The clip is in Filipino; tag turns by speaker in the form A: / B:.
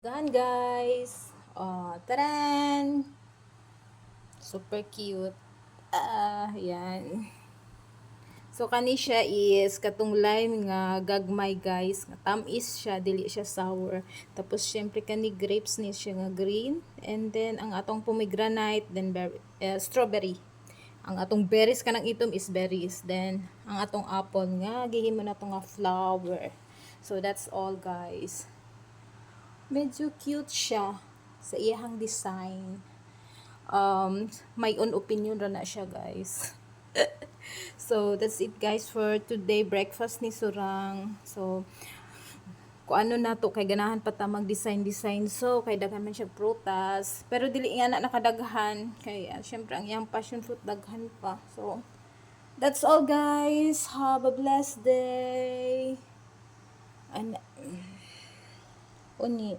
A: Gan guys. Oh, taran! Super cute. Yan. So kani siya is katong lime nga gagmay guys. Nga tamis siya, dili siya sour. Tapos syempre kani grapes ni siya nga green, and then ang atong pomegranate, then strawberry. Ang atong berries kanang itom is berries. Then ang atong apple nga gihimo na to nga flower. So that's all guys. Medyo cute siya sa iyang design. My own opinion ra na siya guys. So that's it guys for today breakfast ni Surang. So kung ano na to, kay ganahan pa ta mag design so kay daghan man siya prutas, pero dili nga na nakadaghan kay syempre ang iyang passion fruit daghan pa. So that's all guys, have a blessed day and uni